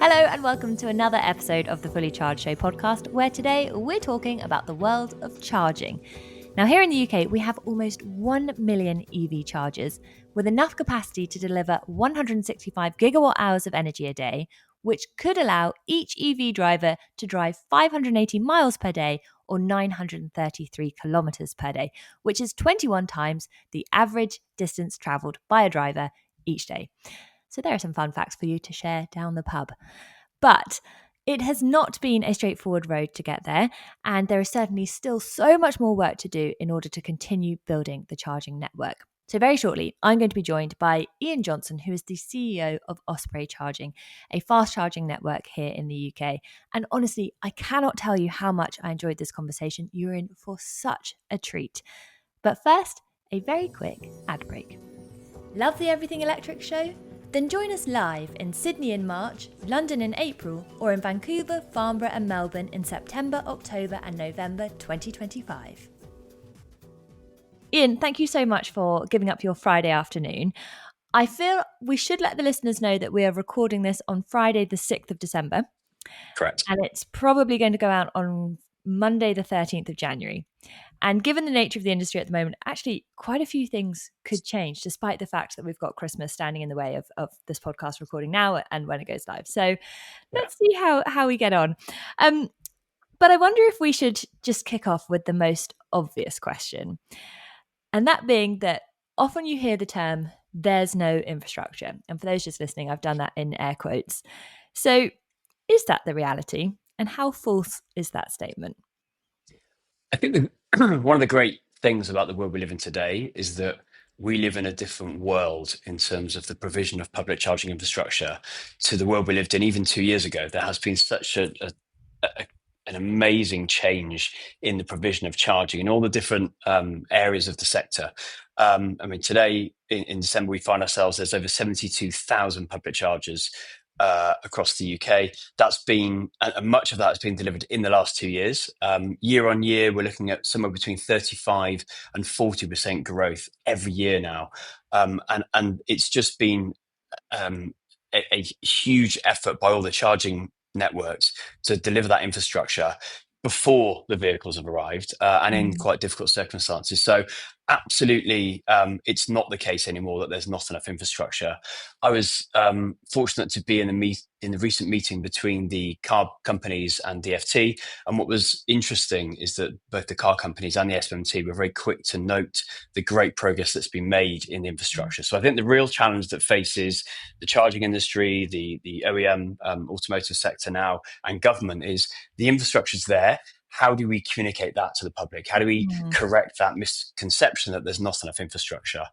Hello and welcome to another episode of the Fully Charged Show podcast, where today we're talking about the world of charging. Now, here in the UK, we have almost 1 million EV chargers with enough capacity to deliver 165 gigawatt hours of energy a day, which could allow each EV driver to drive 580 miles per day or 933 kilometres per day, which is 21 times the average distance travelled by a driver each day. So there are some fun facts for you to share down the pub. But it has not been a straightforward road to get there, and there is certainly still so much more work to do in order to continue building the charging network. So very shortly, I'm going to be joined by Ian Johnston, who is the CEO of Osprey Charging, a fast charging network here in the UK. And honestly, I cannot tell you how much I enjoyed this conversation. You're in for such a treat. But first, a very quick ad break. Love the Everything Electric show? Then join us live in Sydney in March, London in April, or in Vancouver, Farnborough and Melbourne in September, October and November 2025. Ian, thank you so much for giving up your Friday afternoon. I feel we should let the listeners know that we are recording this on Friday, the 6th of December. Correct. And it's probably going to go out on Monday, the 13th of January. And given the nature of the industry at the moment, actually quite a few things could change, despite the fact that we've got Christmas standing in the way of this podcast recording now and when it goes live. So let's see how we get on. But I wonder if we should just kick off with the most obvious question. And that being that often you hear the term, there's no infrastructure. And for those just listening, I've done that in air quotes. So is that the reality? And how false is that statement? I think one of the great things about the world we live in today is that we live in a different world in terms of the provision of public charging infrastructure to the world we lived in even 2 years ago. There has been such an amazing change in the provision of charging in all the different areas of the sector. Today in December, we find ourselves, there's over 72,000 public chargers across the UK. That's been, and much of that has been delivered in the last 2 years. Year on year, we're looking at somewhere between 35 and 40% growth every year now. And it's just been a huge effort by all the charging networks to deliver that infrastructure before the vehicles have arrived and in quite difficult circumstances. So absolutely, it's not the case anymore that there's not enough infrastructure. I was fortunate to be in the recent meeting between the car companies and DfT, and what was interesting is that both the car companies and the SMT were very quick to note the great progress that's been made in the infrastructure. So I think the real challenge that faces the charging industry, the OEM automotive sector now, and government is the infrastructure's there. How do we communicate that to the public? How do we correct that misconception that there's not enough infrastructure?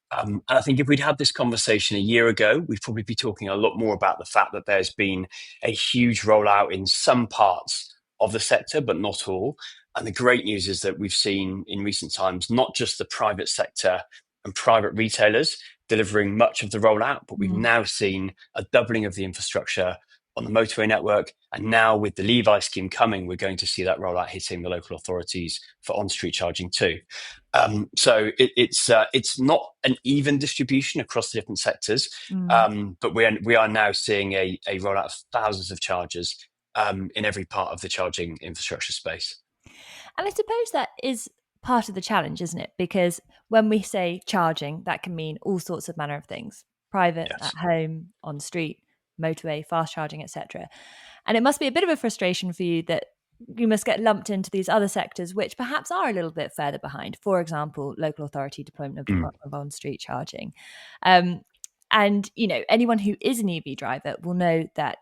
And I think if we'd had this conversation a year ago, we'd probably be talking a lot more about the fact that there's been a huge rollout in some parts of the sector, but not all. And the great news is that we've seen in recent times, not just the private sector and private retailers delivering much of the rollout, but we've now seen a doubling of the infrastructure on the motorway network. And now with the Levi scheme coming, we're going to see that rollout hitting the local authorities for on-street charging too. So it's not an even distribution across the different sectors, but we are now seeing a rollout of thousands of chargers in every part of the charging infrastructure space. And I suppose that is part of the challenge, isn't it? Because when we say charging, that can mean all sorts of manner of things: private, Yes. at home, on street, motorway, fast charging, etc. And it must be a bit of a frustration for you that you must get lumped into these other sectors, which perhaps are a little bit further behind. For example, local authority deployment of on-street charging. And anyone who is an EV driver will know that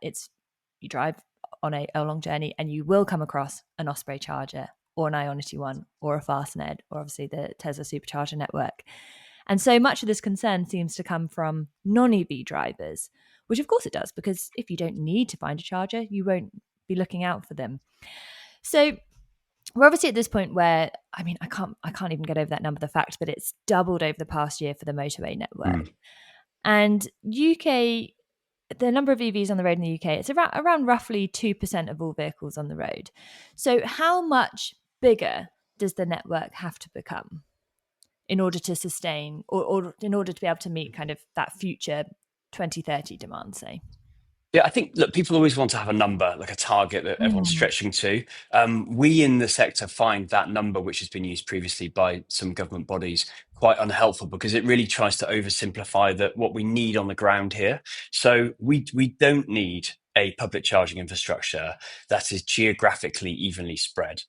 you drive on a long journey and you will come across an Osprey charger or an Ionity One or a Fastned or obviously the Tesla Supercharger network. And so much of this concern seems to come from non-EV drivers, which of course it does, because if you don't need to find a charger, you won't be looking out for them. So we're obviously at this point where, I can't even get over that number, the fact that it's doubled over the past year for the motorway network. And UK, the number of EVs on the road in the UK, it's around roughly 2% of all vehicles on the road. So how much bigger does the network have to become in order to sustain or in order to be able to meet kind of that future 2030 demand, say? Yeah, I think look, people always want to have a number, like a target that everyone's Mm. stretching to. We in the sector find that number, which has been used previously by some government bodies, quite unhelpful because it really tries to oversimplify that what we need on the ground here. So we don't need a public charging infrastructure that is geographically evenly spread.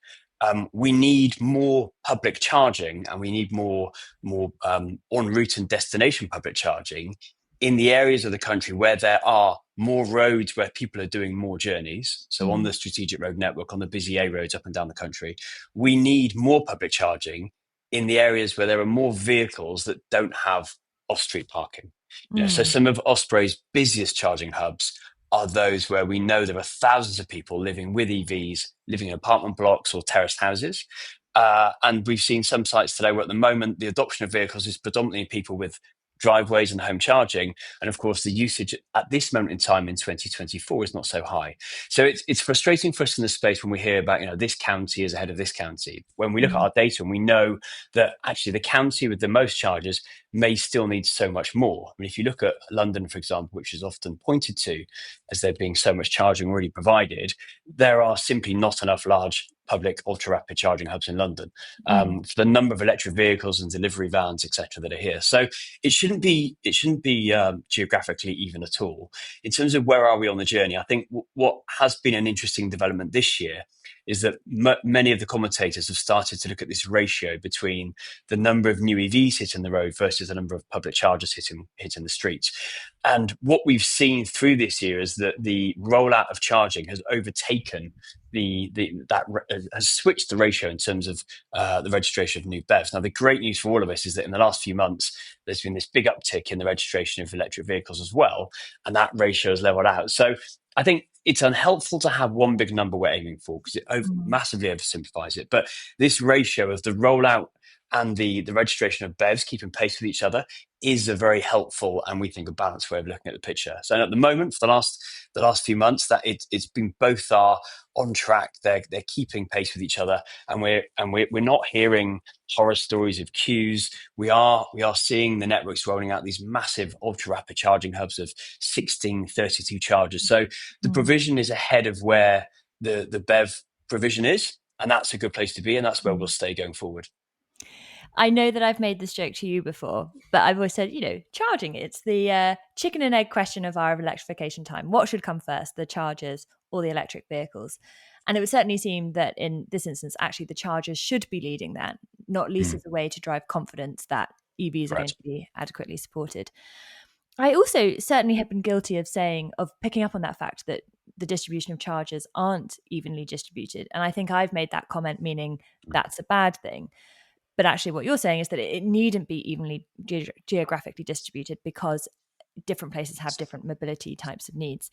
We need more public charging, and we need more en route and destination public charging in the areas of the country where there are more roads where people are doing more journeys. So on Mm. the strategic road network, on the busy A roads up and down the country, we need more public charging in the areas where there are more vehicles that don't have off-street parking. So Mm. some of Osprey's busiest charging hubs are those where we know there are thousands of people living with EVs, living in apartment blocks or terraced houses. And we've seen some sites today where at the moment the adoption of vehicles is predominantly people with driveways and home charging. And of course, the usage at this moment in time in 2024 is not so high. So it's frustrating for us in the space when we hear about, this county is ahead of this county. When we look at Mm. our data and we know that actually the county with the most charges may still need so much more. I mean, if you look at London, for example, which is often pointed to as there being so much charging already provided, there are simply not enough large public ultra rapid charging hubs in London Mm. for the number of electric vehicles and delivery vans, etc., that are here. So it shouldn't be geographically even at all. In terms of where are we on the journey, I think what has been an interesting development this year is that many of the commentators have started to look at this ratio between the number of new EVs hitting the road versus the number of public chargers hitting the streets. And what we've seen through this year is that the rollout of charging has overtaken has switched the ratio in terms of the registration of new BEVs. Now, the great news for all of us is that in the last few months, there's been this big uptick in the registration of electric vehicles as well, and that ratio has leveled out. So I think it's unhelpful to have one big number we're aiming for because it Mm. massively oversimplifies it. But this ratio of the rollout and the registration of BEVs keeping pace with each other is a very helpful and we think a balanced way of looking at the picture. So at the moment, for the last few months, that it's been both are on track. They're keeping pace with each other, and we're not hearing horror stories of queues. We are seeing the networks rolling out these massive ultra rapid charging hubs of 16, 32 chargers. So the Mm. provision is ahead of where the BEV provision is, and that's a good place to be, and that's where we'll Mm. stay going forward. I know that I've made this joke to you before, but I've always said, charging, it's the chicken and egg question of our electrification time. What should come first, the chargers or the electric vehicles? And it would certainly seem that in this instance, actually, the chargers should be leading that, not least Mm, as a way to drive confidence that EVs are going correct. to be adequately supported. I also certainly have been guilty of picking up on that fact that the distribution of chargers aren't evenly distributed. And I think I've made that comment meaning that's a bad thing. But actually, what you're saying is that it needn't be evenly geographically distributed because different places have different mobility types of needs.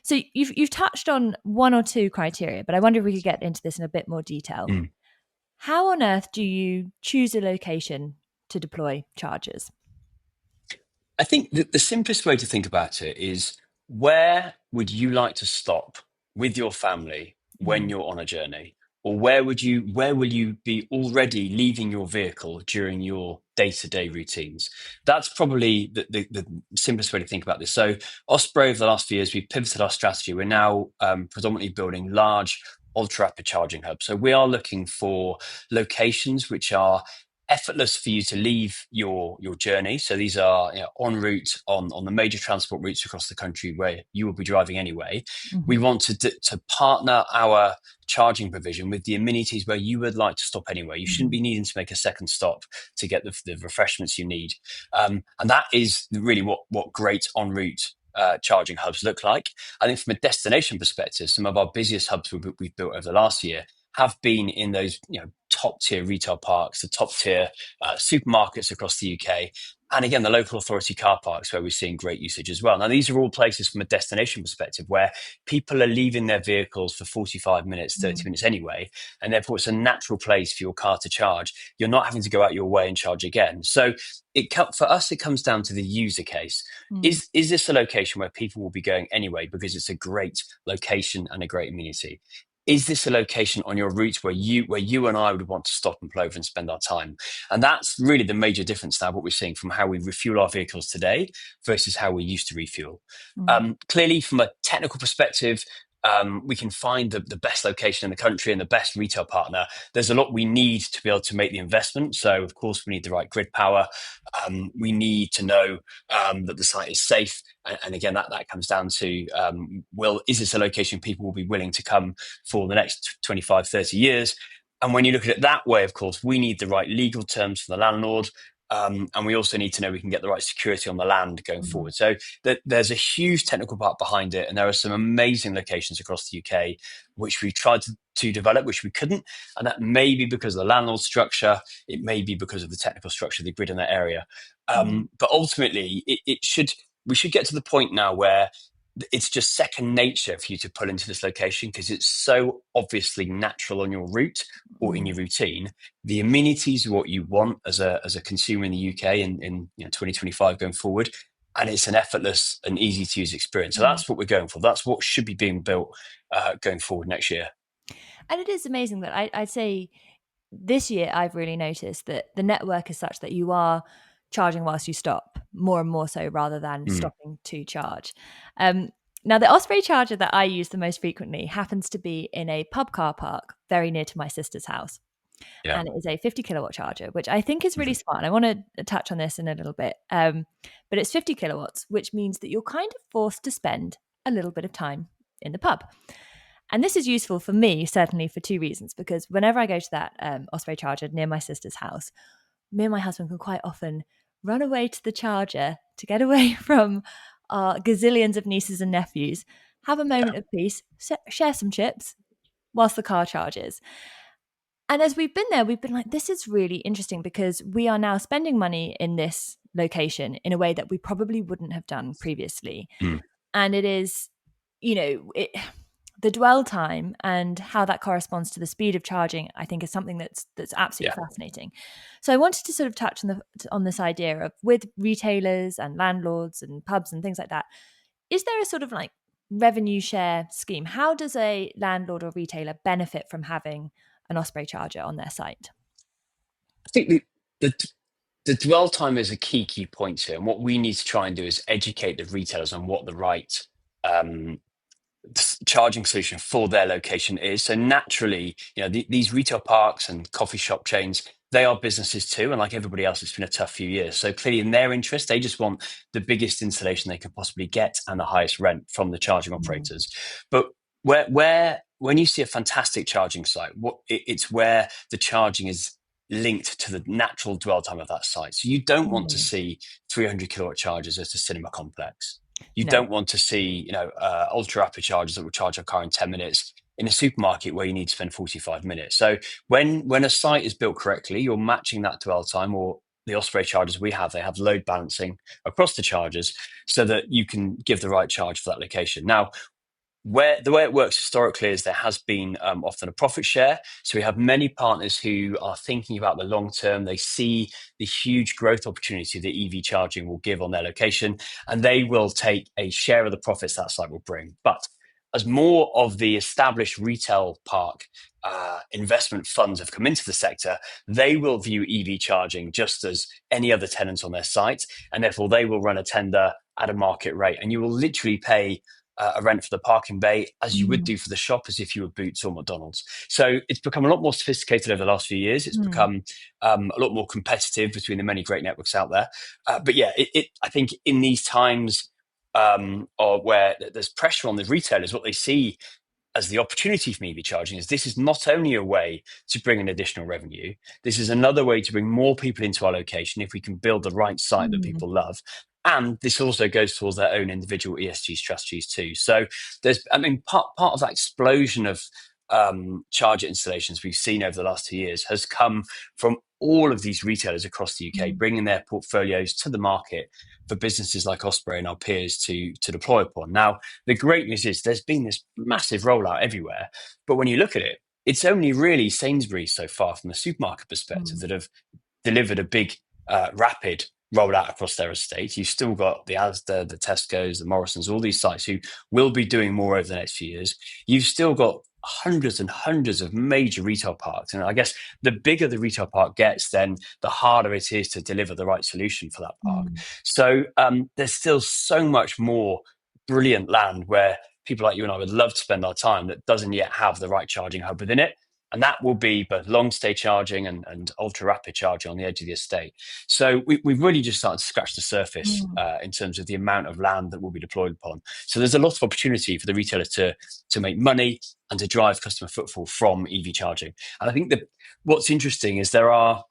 So you've touched on one or two criteria, but I wonder if we could get into this in a bit more detail. Mm. How on earth do you choose a location to deploy chargers? I think the simplest way to think about it is where would you like to stop with your family when Mm. you're on a journey? Or where will you be already leaving your vehicle during your day-to-day routines? That's probably the simplest way to think about this. So Osprey over the last few years, we've pivoted our strategy. We're now predominantly building large ultra rapid charging hubs. So we are looking for locations which are effortless for you to leave your journey. So these are en route on the major transport routes across the country where you will be driving anyway. Mm-hmm. We want to partner our charging provision with the amenities where you would like to stop anyway. You shouldn't be needing to make a second stop to get the refreshments you need. And that is really what great en route charging hubs look like. I think from a destination perspective, some of our busiest hubs we've built over the last year have been in those top tier retail parks, the top tier supermarkets across the UK, and again the local authority car parks where we're seeing great usage as well. Now these are all places from a destination perspective where people are leaving their vehicles for 45 minutes, 30 minutes anyway, and therefore it's a natural place for your car to charge. You're not having to go out your way and charge again. So for us, it comes down to the user case. Mm. Is this a location where people will be going anyway because it's a great location and a great amenity? is this a location on your route where you and I would want to stop and pull over and spend our time? And that's really the major difference now, what we're seeing from how we refuel our vehicles today versus how we used to refuel. Clearly, from a technical perspective, we can find the best location in the country and the best retail partner. There's a lot we need to be able to make the investment. So, of course, we need the right grid power. We need to know that the site is safe. And again, that comes down to, is this a location people will be willing to come for the next 25, 30 years? And when you look at it that way, of course, we need the right legal terms for the landlord. And we also need to know we can get the right security on the land going forward. So there's a huge technical part behind it. And there are some amazing locations across the UK, which we tried to develop, which we couldn't. And that may be because of the landlord structure. It may be because of the technical structure of the grid in that area. But ultimately, we should get to the point now where it's just second nature for you to pull into this location because it's so obviously natural on your route or in your routine. The amenities are what you want as a consumer in the UK in 2025 going forward, and it's an effortless and easy to use experience. So that's what we're going for. That's what should be being built going forward next year. And it is amazing that I'd say this year I've really noticed that the network is such that you are charging whilst you stop, more and more so, rather than stopping to charge. Now, the Osprey charger that I use the most frequently happens to be in a pub car park very near to my sister's house. Yeah. And it is a 50 kilowatt charger, which I think is really smart. And I want to touch on this in a little bit. But it's 50 kilowatts, which means that you're kind of forced to spend a little bit of time in the pub. And this is useful for me, certainly for two reasons, because whenever I go to that Osprey charger near my sister's house, me and my husband can quite often run away to the charger to get away from our gazillions of nieces and nephews, have a moment of peace, share some chips whilst the car charges. And as we've been there, we've been like, this is really interesting because we are now spending money in this location in a way that we probably wouldn't have done previously. And it is, the dwell time and how that corresponds to the speed of charging, I think, is something that's absolutely fascinating. So I wanted to sort of touch on this idea of, with retailers and landlords and pubs and things like that, is there a sort of like revenue share scheme? How does a landlord or retailer benefit from having an Osprey charger on their site? I think the dwell time is a key point here. And what we need to try and do is educate the retailers on what the right charging solution for their location is. So naturally, these retail parks and coffee shop chains, they are businesses too. And like everybody else, it's been a tough few years. So clearly in their interest, they just want the biggest installation they can possibly get and the highest rent from the charging operators. But when you see a fantastic charging site, it's where the charging is linked to the natural dwell time of that site. So you don't want to see 300 kilowatt chargers at a cinema complex. You don't want to see, ultra rapid chargers that will charge a car in 10 minutes in a supermarket where you need to spend 45 minutes. So when a site is built correctly, you're matching that dwell time, or the Osprey chargers they have load balancing across the chargers so that you can give the right charge for that location. Now, the way it works historically is there has been often a profit share. So we have many partners who are thinking about the long term. They see the huge growth opportunity that EV charging will give on their location, and they will take a share of the profits that site will bring. But as more of the established retail park investment funds have come into the sector, they will view EV charging just as any other tenant on their site, and therefore they will run a tender at a market rate, and you will literally pay a rent for the parking bay as you would do for the shop, as if you were Boots or McDonald's. So it's become a lot more sophisticated over the last few years. It's become a lot more competitive between the many great networks out there. But yeah, I think in these times where there's pressure on the retailers, what they see as the opportunity for EV charging is this is not only a way to bring in additional revenue, this is another way to bring more people into our location if we can build the right site that people love. And this also goes towards their own individual ESG strategies too. So there's, part of that explosion of charger installations we've seen over the last 2 years has come from all of these retailers across the UK bringing their portfolios to the market for businesses like Osprey and our peers to deploy upon. Now, the great news is there's been this massive rollout everywhere, but when you look at it, it's only really Sainsbury's so far from the supermarket perspective that have delivered a big rapid rollout across their estate. You've still got the Asda, the Tesco's, the Morrisons, all these sites who will be doing more over the next few years. You've still got hundreds and hundreds of major retail parks. And I guess the bigger the retail park gets, then the harder it is to deliver the right solution for that park. Mm. So there's still so much more brilliant land where people like you and I would love to spend our time that doesn't yet have the right charging hub within it. And that will be both long stay charging and ultra rapid charging on the edge of the estate. So we've really just started to scratch the surface in terms of the amount of land that will be deployed upon. So there's a lot of opportunity for the retailers to make money and to drive customer footfall from EV charging. And I think that what's interesting is there are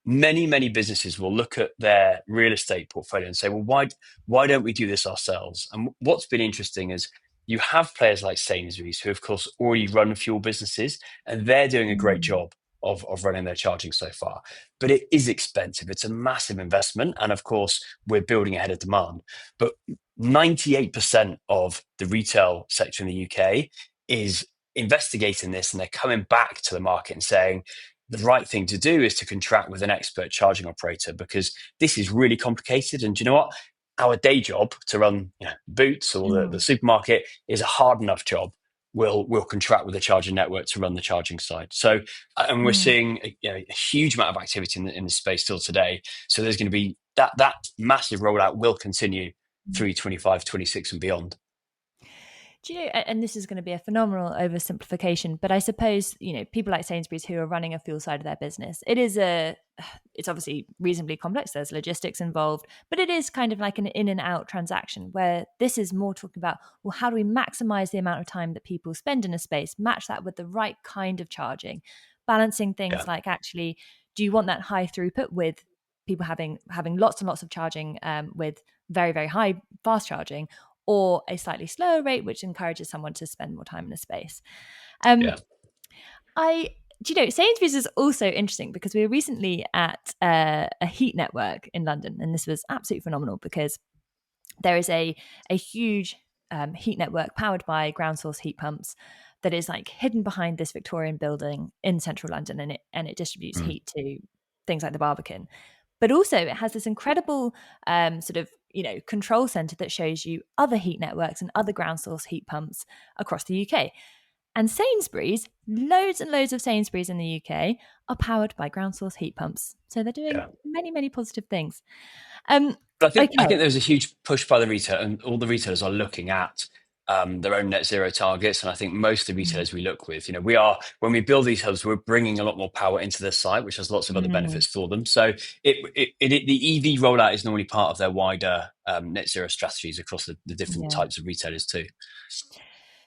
many businesses will look at their real estate portfolio and say, well, why don't we do this ourselves? And what's been interesting is you have players like Sainsbury's who, of course, already run fuel businesses, and they're doing a great job of running their charging so far. But it is expensive. It's a massive investment. And of course, we're building ahead of demand. But 98% of the retail sector in the UK is investigating this, and they're coming back to the market and saying, the right thing to do is to contract with an expert charging operator, because this is really complicated. And do you know what? Our day job to run Boots or the supermarket is a hard enough job. We'll contract with a charging network to run the charging side. So, and we're seeing a huge amount of activity in the space still today. So there's going to be that massive rollout will continue through 25, 26 and beyond. Do you know, and this is going to be a phenomenal oversimplification, but I suppose, people like Sainsbury's who are running a fuel side of their business, it's obviously reasonably complex. There's logistics involved, but it is kind of like an in and out transaction, where this is more talking about, well, how do we maximize the amount of time that people spend in a space, match that with the right kind of charging, balancing things like, actually, do you want that high throughput with people having lots and lots of charging with very, very high fast charging, or a slightly slower rate, which encourages someone to spend more time in a space. Sainsbury's is also interesting because we were recently at a heat network in London, and this was absolutely phenomenal because there is a huge heat network powered by ground source heat pumps that is like hidden behind this Victorian building in central London, and it distributes heat to things like the Barbican. But also it has this incredible control center that shows you other heat networks and other ground source heat pumps across the UK. And Sainsbury's, loads and loads of Sainsbury's in the UK are powered by ground source heat pumps. So they're doing many positive things. But I think there's a huge push by the retailer, and all the retailers are looking at their own net zero targets. And I think most of the retailers we look with, when we build these hubs, we're bringing a lot more power into the site, which has lots of other benefits for them. So the EV rollout is normally part of their wider net zero strategies across the different types of retailers too.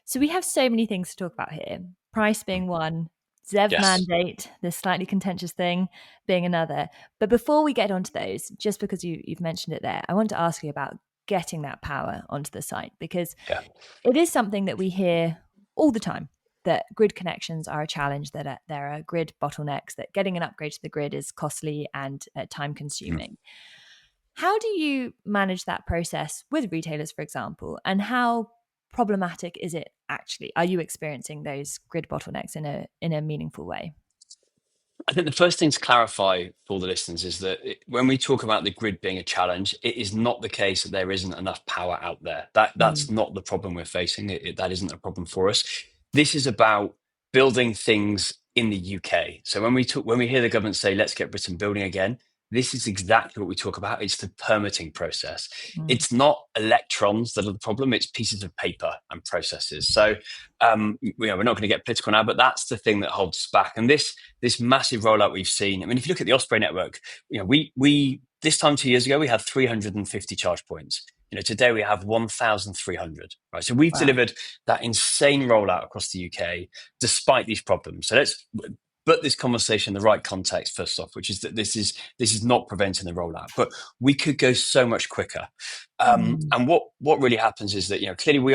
So we have so many things to talk about here. Price being one, ZEV mandate, this slightly contentious thing, being another. But before we get onto those, just because you've mentioned it there, I want to ask you about getting that power onto the site, because it is something that we hear all the time, that grid connections are a challenge, that there are grid bottlenecks, that getting an upgrade to the grid is costly and time consuming. How do you manage that process with retailers, for example, and how problematic is it actually? Are you experiencing those grid bottlenecks in a meaningful way? I think the first thing to clarify for the listeners is that when we talk about the grid being a challenge, it is not the case that there isn't enough power out there. That's not the problem we're facing. That isn't a problem for us. This is about building things in the UK. So when we hear the government say, let's get Britain building again, this is exactly what we talk about. It's the permitting process. It's not electrons that are the problem. It's pieces of paper and processes. So we're not going to get political now, but that's the thing that holds us back. And this massive rollout we've seen. I mean, if you look at the Osprey network, we this time 2 years ago we had 350 charge points. Today we have 1,300. Right, so we've delivered that insane rollout across the UK despite these problems. So let's put this conversation in the right context first off, which is that this is not preventing the rollout, but we could go so much quicker. And what really happens is that clearly we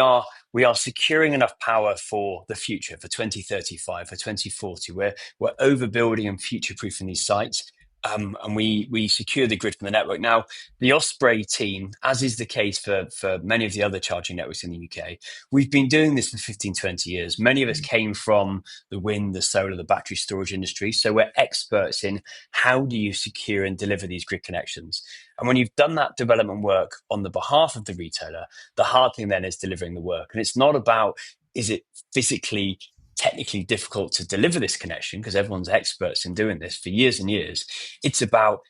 are securing enough power for the future, for 2035, for 2040. We're overbuilding and future-proofing these sites. And we secure the grid from the network. Now, the Osprey team, as is the case for many of the other charging networks in the UK, we've been doing this for 15, 20 years. Many of us came from the wind, the solar, the battery storage industry. So we're experts in how do you secure and deliver these grid connections. And when you've done that development work on the behalf of the retailer, the hard thing then is delivering the work. And it's not about, is it physically technically difficult to deliver this connection because everyone's experts in doing this for years and years. It's about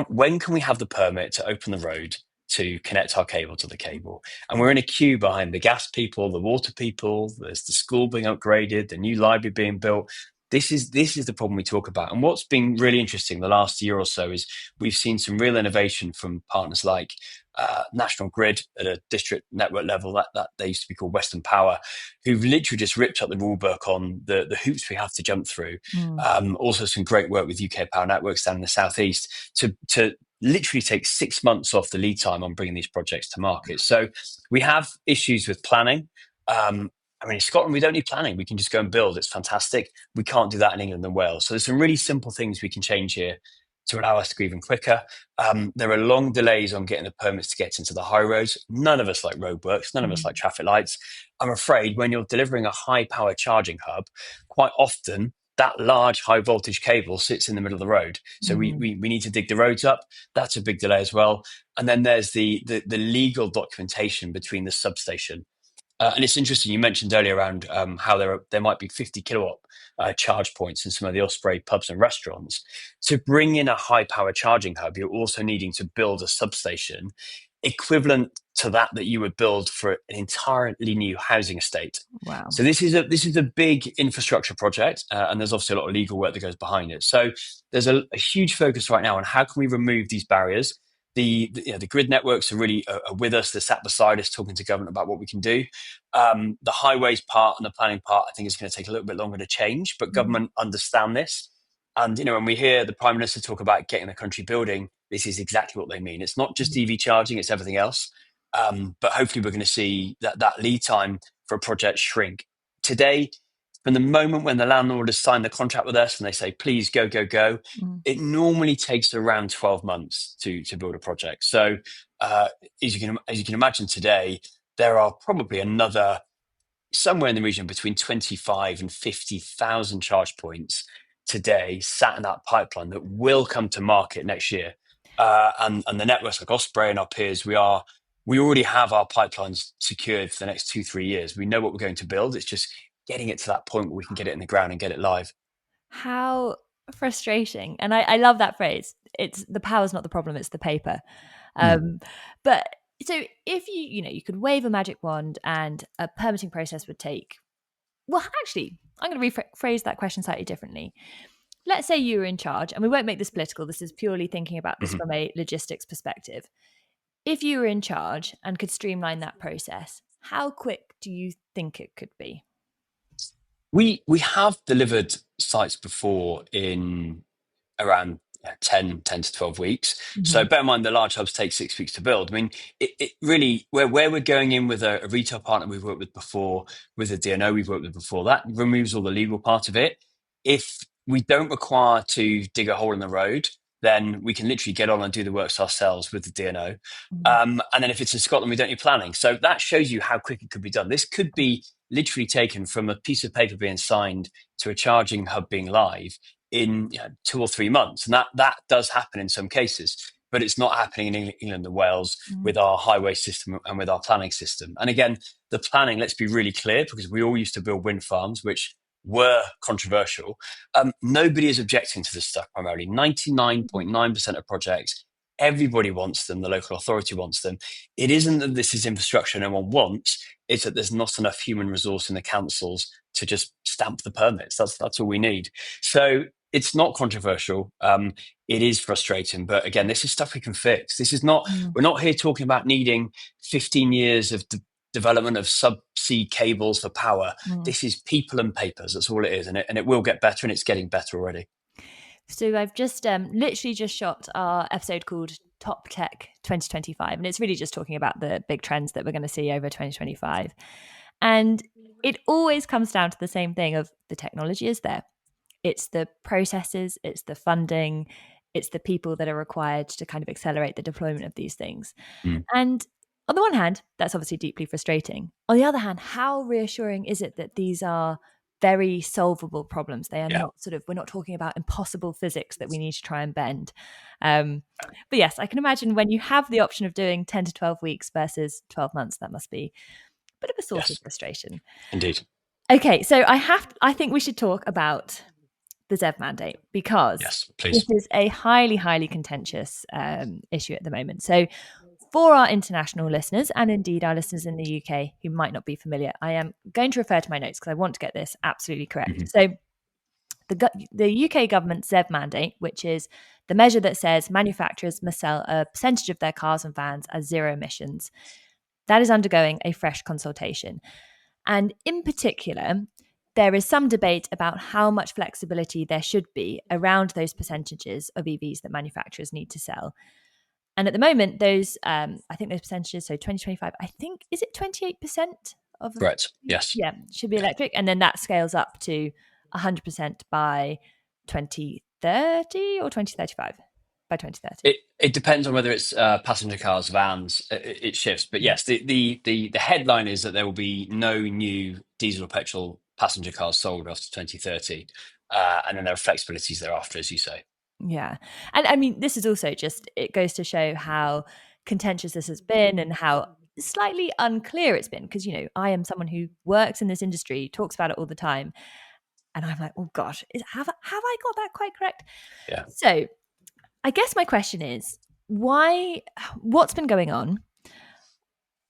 when can we have the permit to open the road to connect our cable to the cable? And we're in a queue behind the gas people, the water people, there's the school being upgraded, the new library being built. This is the problem we talk about. And what's been really interesting the last year or so is we've seen some real innovation from partners like National Grid at a district network level, that they used to be called Western Power, who've literally just ripped up the rule book on the hoops we have to jump through. Also some great work with UK Power Networks down in the southeast to literally take 6 months off the lead time on bringing these projects to market. So we have issues with planning. In Scotland, we don't need planning. We can just go and build. It's fantastic. We can't do that in England and Wales. So there's some really simple things we can change here to allow us to go even quicker. There are long delays on getting the permits to get into the high roads. None of us like roadworks. None of us like traffic lights. I'm afraid when you're delivering a high power charging hub, quite often that large high voltage cable sits in the middle of the road. So we need to dig the roads up. That's a big delay as well. And then there's the legal documentation between the substation. And it's interesting, you mentioned earlier around how there might be 50 kilowatt charge points in some of the Osprey pubs and restaurants. To bring in a high power charging hub, you're also needing to build a substation equivalent to that you would build for an entirely new housing estate. Wow. So this is a big infrastructure project, and there's obviously a lot of legal work that goes behind it. So there's a huge focus right now on how can we remove these barriers. The grid networks are really with us. They're sat beside us talking to government about what we can do. The highways part and the planning part, I think, is going to take a little bit longer to change, but government understand this. And, when we hear the Prime Minister talk about getting the country building, this is exactly what they mean. It's not just EV charging, it's everything else. But hopefully we're going to see that lead time for a project shrink. Today, from the moment when the landlord has signed the contract with us and they say, please go, it normally takes around 12 months to build a project. So as you can imagine today, there are probably another somewhere in the region between 25 and 50,000 charge points today sat in that pipeline that will come to market next year. And the networks like Osprey and our peers, we already have our pipelines secured for the next 2-3 years. We know what we're going to build. It's just getting it to that point where we can get it in the ground and get it live. How frustrating. And I love that phrase. It's the power's not the problem, it's the paper. But so if you could wave a magic wand and a permitting process would take, well, actually, I'm going to rephrase that question slightly differently. Let's say you were in charge, and we won't make this political. This is purely thinking about this from a logistics perspective. If you were in charge and could streamline that process, how quick do you think it could be? We have delivered sites before in around 10 to 12 weeks. So bear in mind the large hubs take 6 weeks to build. I mean, it really, where we're going in with a retail partner we've worked with before, with a DNO we've worked with before, that removes all the legal part of it. If we don't require to dig a hole in the road, then we can literally get on and do the works ourselves with the DNO. And then if it's in Scotland, we don't need planning. So that shows you how quick it could be done. This could be literally taken from a piece of paper being signed to a charging hub being live in 2 or 3 months. And that does happen in some cases, but it's not happening in England and Wales with our highway system and with our planning system. And again, the planning, let's be really clear, because we all used to build wind farms, which were controversial. Nobody is objecting to this stuff primarily. 99.9% of projects, everybody wants them. The local authority wants them. It isn't that this is infrastructure no one wants. It's that there's not enough human resource in the councils to just stamp the permits. That's all we need. So it's not controversial. It is frustrating, but again, this is stuff we can fix. This is not. We're not here talking about needing 15 years of development of subsea cables for power. This is people and papers. That's all it is, and it will get better, and it's getting better already. So I've just literally just shot our episode called Top Tech 2025, and it's really just talking about the big trends that we're going to see over 2025. And it always comes down to the same thing of the technology is there. It's the processes, it's the funding, it's the people that are required to kind of accelerate the deployment of these things. And on the one hand, that's obviously deeply frustrating. On the other hand, how reassuring is it that these are very solvable problems? They are not we're not talking about impossible physics that we need to try and bend. But yes, I can imagine when you have the option of doing 10 to 12 weeks versus 12 months, that must be a bit of a source of frustration. Indeed. Okay, so I think we should talk about the ZEV mandate because Yes, this please. is a highly, highly contentious issue at the moment. So, for our international listeners and indeed our listeners in the UK who might not be familiar, I am going to refer to my notes because I want to get this absolutely correct. Mm-hmm. So, the UK government's ZEV mandate, which is the measure that says manufacturers must sell a percentage of their cars and vans as zero emissions, that is undergoing a fresh consultation. And in particular, there is some debate about how much flexibility there should be around those percentages of EVs that manufacturers need to sell. And at the moment, I think those percentages, so 2025, I think, is it 28% of, Correct. Yes. yeah, should be electric. And then that scales up to 100% by 2030 or 2035, by 2030. It depends on whether it's passenger cars, vans. It shifts, but yes, the headline is that there will be no new diesel or petrol passenger cars sold after 2030, and then there are flexibilities thereafter, as you say. Yeah. And I mean, this is also just, it goes to show how contentious this has been and how slightly unclear it's been. Because, I am someone who works in this industry, talks about it all the time. And I'm like, oh gosh, have I got that quite correct? Yeah. So I guess my question is, what's been going on?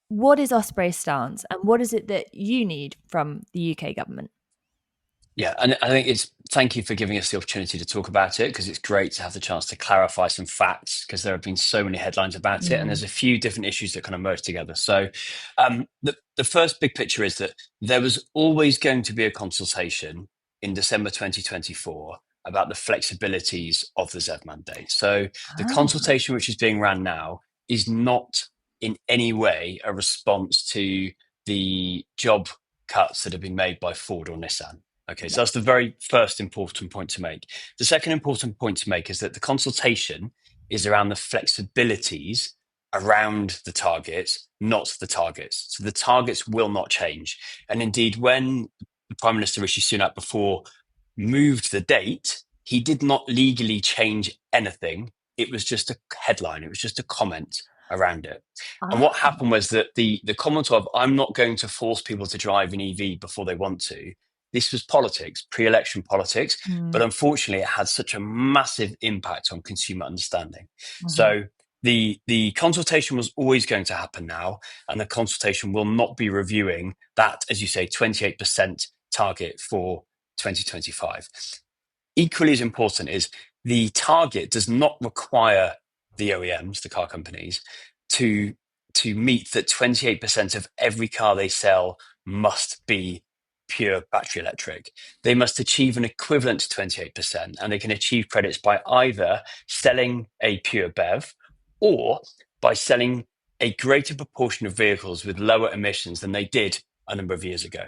What is Osprey's stance? And what is it that you need from the UK government? Yeah, and I think thank you for giving us the opportunity to talk about it, because it's great to have the chance to clarify some facts, because there have been so many headlines about it, and there's a few different issues that kind of merge together. So the first big picture is that there was always going to be a consultation in December 2024 about the flexibilities of the ZEV mandate. So the consultation which is being ran now is not in any way a response to the job cuts that have been made by Ford or Nissan. Okay, so that's the very first important point to make. The second important point to make is that the consultation is around the flexibilities around the targets, not the targets. So the targets will not change. And indeed, when the Prime Minister Rishi Sunak before moved the date, he did not legally change anything. It was just a headline. It was just a comment around it. And what happened was that the comment of, I'm not going to force people to drive an EV before they want to, this was politics, pre-election politics, but unfortunately it had such a massive impact on consumer understanding. So the consultation was always going to happen now, and the consultation will not be reviewing that, as you say, 28% target for 2025. Equally as important is the target does not require the OEMs, the car companies, to meet that 28% of every car they sell must be pure battery electric. They must achieve an equivalent to 28%, and they can achieve credits by either selling a pure BEV or by selling a greater proportion of vehicles with lower emissions than they did a number of years ago.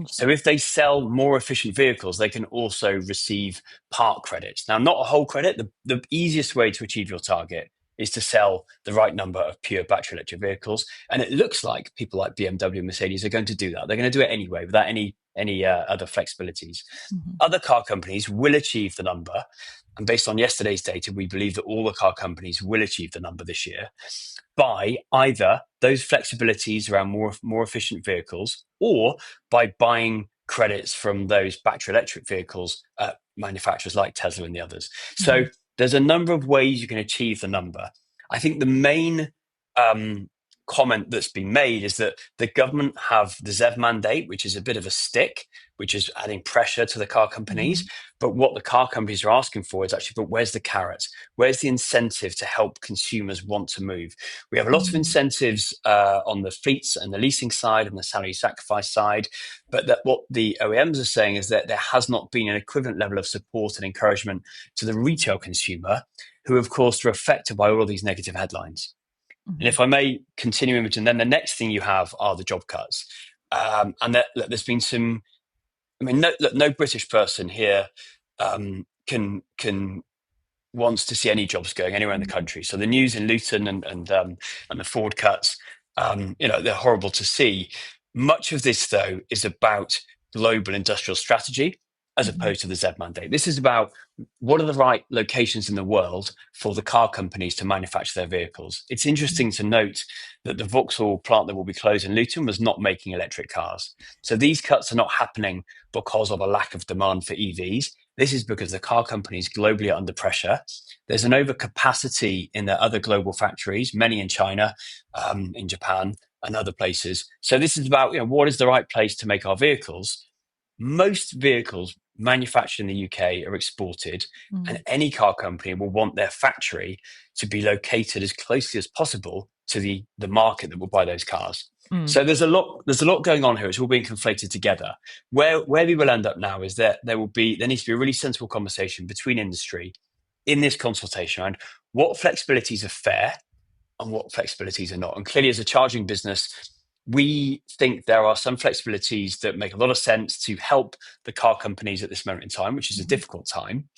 So if they sell more efficient vehicles, they can also receive part credits. Now, not a whole credit. The easiest way to achieve your target is to sell the right number of pure battery electric vehicles. And it looks like people like BMW and Mercedes are going to do that. They're going to do it anyway without any other flexibilities. Other car companies will achieve the number. And based on yesterday's data, we believe that all the car companies will achieve the number this year by either those flexibilities around more efficient vehicles, or by buying credits from those battery electric vehicles manufacturers like Tesla and the others. So there's a number of ways you can achieve the number. I think the main comment that's been made is that the government have the ZEV mandate, which is a bit of a stick, which is adding pressure to the car companies. But what the car companies are asking for is actually, but where's the carrot? Where's the incentive to help consumers want to move? We have a lot of incentives on the fleets and the leasing side and the salary sacrifice side. But that what the OEMs are saying is that there has not been an equivalent level of support and encouragement to the retail consumer, who, of course, are affected by all of these negative headlines. And if I may continue, Imogen, then the next thing you have are the job cuts. And there's been some, I mean, no British person here can wants to see any jobs going anywhere in the country. So the news in Luton and the Ford cuts, they're horrible to see. Much of this, though, is about global industrial strategy. as opposed to the ZEV mandate. This is about what are the right locations in the world for the car companies to manufacture their vehicles. It's interesting to note that the Vauxhall plant that will be closed in Luton was not making electric cars. So these cuts are not happening because of a lack of demand for EVs. This is because the car companies globally are under pressure. There's an overcapacity in their other global factories, many in China, in Japan, and other places. So this is about, what is the right place to make our vehicles? Most vehicles manufactured in the UK are exported, and any car company will want their factory to be located as closely as possible to the market that will buy those cars. So there's a lot going on here. It's all being conflated together. Where we will end up now is that there needs to be a really sensible conversation between industry in this consultation around what flexibilities are fair and what flexibilities are not. And clearly, as a charging business, we think there are some flexibilities that make a lot of sense to help the car companies at this moment in time, which is a difficult time.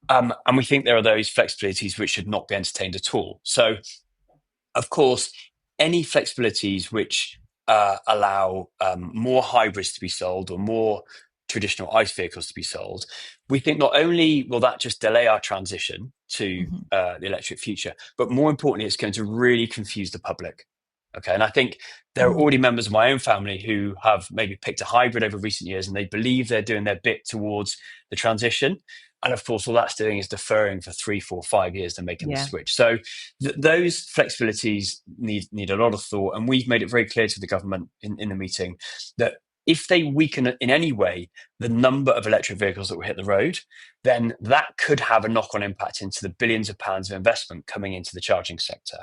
And we think there are those flexibilities which should not be entertained at all. So, of course, any flexibilities which allow more hybrids to be sold or more traditional ICE vehicles to be sold, we think not only will that just delay our transition to the electric future, but more importantly, it's going to really confuse the public. Okay, and I think there are already members of my own family who have maybe picked a hybrid over recent years, and they believe they're doing their bit towards the transition. And of course, all that's doing is deferring for 3, 4, 5 years to making the switch. So those flexibilities need a lot of thought. And we've made it very clear to the government in the meeting that if they weaken in any way the number of electric vehicles that will hit the road, then that could have a knock-on impact into the billions of pounds of investment coming into the charging sector.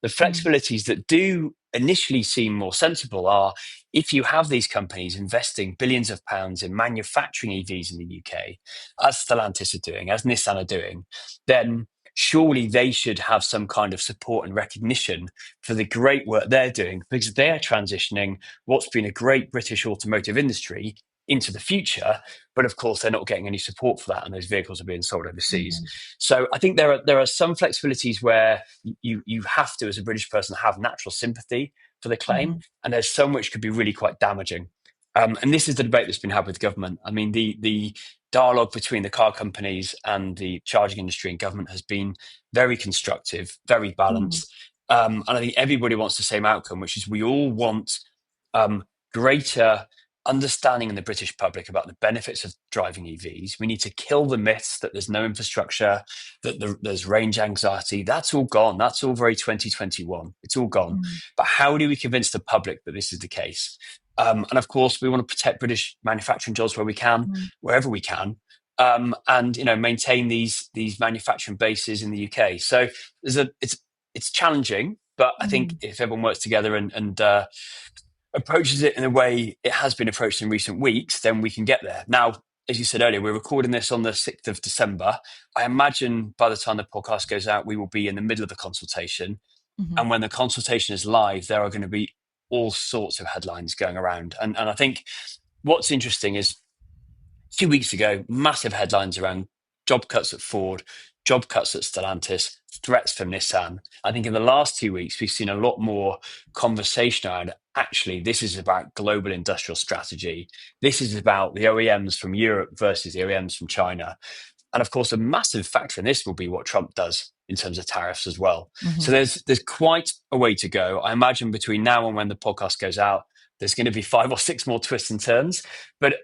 The flexibilities that do initially seem more sensible are if you have these companies investing billions of pounds in manufacturing EVs in the UK, as Stellantis are doing, as Nissan are doing, then surely they should have some kind of support and recognition for the great work they're doing, because they're transitioning what's been a great British automotive industry into the future. But of course, they're not getting any support for that, and those vehicles are being sold overseas. So I think there are some flexibilities where you have to, as a British person, have natural sympathy for the claim, and there's some which could be really quite damaging. And this is the debate that's been had with government. I mean, the dialogue between the car companies and the charging industry and government has been very constructive, very balanced. And I think everybody wants the same outcome, which is we all want greater understanding in the British public about the benefits of driving EVs. We need to kill the myths that there's no infrastructure, that there's range anxiety. That's all gone. That's all very 2021. It's all gone. But how do we convince the public that this is the case? And of course, we want to protect British manufacturing jobs where we can, wherever we can, and maintain these manufacturing bases in the UK. So it's challenging, but I think if everyone works together and approaches it in a way it has been approached in recent weeks, then we can get there. Now, as you said earlier, we're recording this on the 6th of December. I imagine by the time the podcast goes out, we will be in the middle of the consultation. And when the consultation is live, there are going to be all sorts of headlines going around. And I think what's interesting is 2 weeks ago, massive headlines around job cuts at Ford, job cuts at Stellantis, threats from Nissan. I think in the last 2 weeks, we've seen a lot more conversation around actually, this is about global industrial strategy. This is about the OEMs from Europe versus the OEMs from China. And of course, a massive factor in this will be what Trump does in terms of tariffs as well. So there's quite a way to go. I imagine between now and when the podcast goes out, there's going to be 5 or 6 more twists and turns. But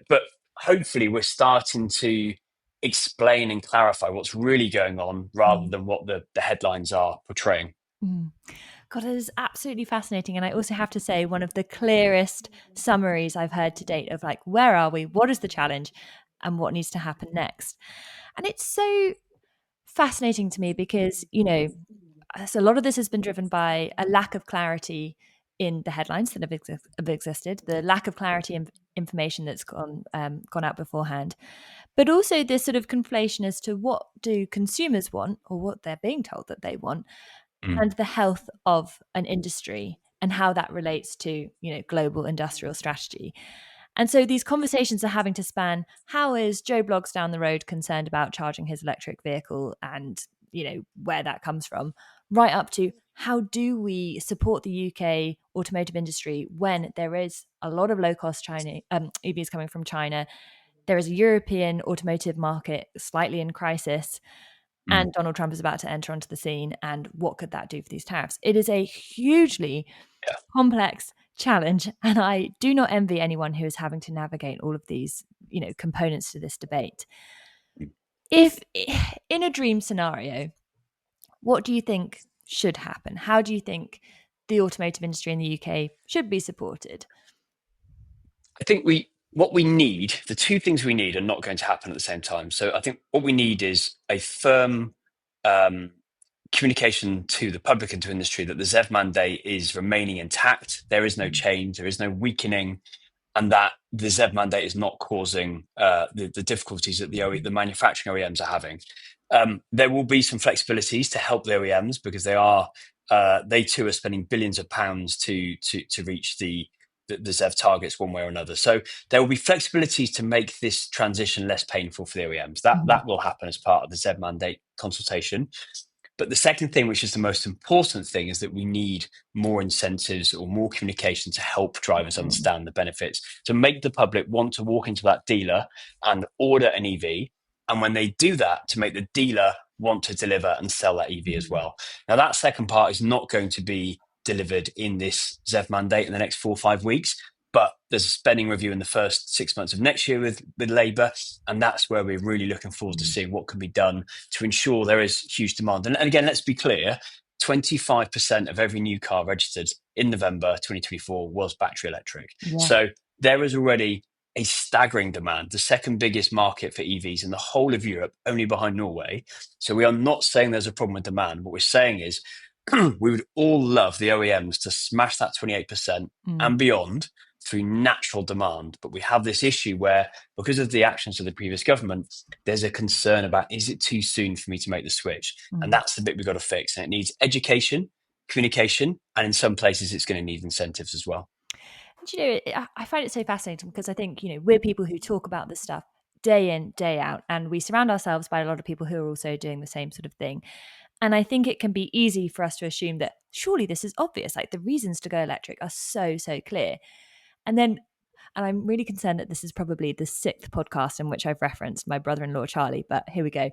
hopefully we're starting to explain and clarify what's really going on rather than what the headlines are portraying. God, it is absolutely fascinating. And I also have to say, one of the clearest summaries I've heard to date of like, where are we? What is the challenge? And what needs to happen next? And it's so fascinating to me because, so a lot of this has been driven by a lack of clarity in the headlines that have existed, the lack of clarity in information that's gone out beforehand, but also this sort of conflation as to what do consumers want or what they're being told that they want, and the health of an industry and how that relates to, global industrial strategy. And so these conversations are having to span, how is Joe Bloggs down the road concerned about charging his electric vehicle and, where that comes from, right up to how do we support the UK automotive industry when there is a lot of low-cost China EVs coming from China, there is a European automotive market slightly in crisis, and Donald Trump is about to enter onto the scene. And what could that do for these tariffs? It is a hugely complex challenge, and I do not envy anyone who is having to navigate all of these, components to this debate. If in a dream scenario, what do you think should happen? How do you think the automotive industry in the UK should be supported? I think what we need, the two things we need are not going to happen at the same time. So I think what we need is a firm communication to the public and to industry that the ZEV mandate is remaining intact. There is no change, there is no weakening, and that the ZEV mandate is not causing the difficulties that the manufacturing OEMs are having. There will be some flexibilities to help the OEMs because they too are spending billions of pounds to reach the ZEV targets one way or another. So there will be flexibilities to make this transition less painful for the OEMs. That will happen as part of the ZEV mandate consultation. But the second thing, which is the most important thing, is that we need more incentives or more communication to help drivers understand the benefits, to make the public want to walk into that dealer and order an EV. And when they do that, to make the dealer want to deliver and sell that EV as well. Now, that second part is not going to be delivered in this ZEV mandate in the next 4 or 5 weeks. But there's a spending review in the first 6 months of next year with Labour. And that's where we're really looking forward to seeing what can be done to ensure there is huge demand. And again, let's be clear, 25% of every new car registered in November 2024 was battery electric. Yeah. So there is already a staggering demand, the second biggest market for EVs in the whole of Europe, only behind Norway. So we are not saying there's a problem with demand. What we're saying is we would all love the OEMs to smash that 28% and beyond through natural demand. But we have this issue where, because of the actions of the previous government, there's a concern about, is it too soon for me to make the switch? And that's the bit we've got to fix. And it needs education, communication, and in some places it's going to need incentives as well. I find it so fascinating because I think, we're people who talk about this stuff day in, day out, and we surround ourselves by a lot of people who are also doing the same sort of thing. And I think it can be easy for us to assume that surely this is obvious, like the reasons to go electric are so, so clear. And I'm really concerned that this is probably the 6th podcast in which I've referenced my brother-in-law, Charlie, but here we go.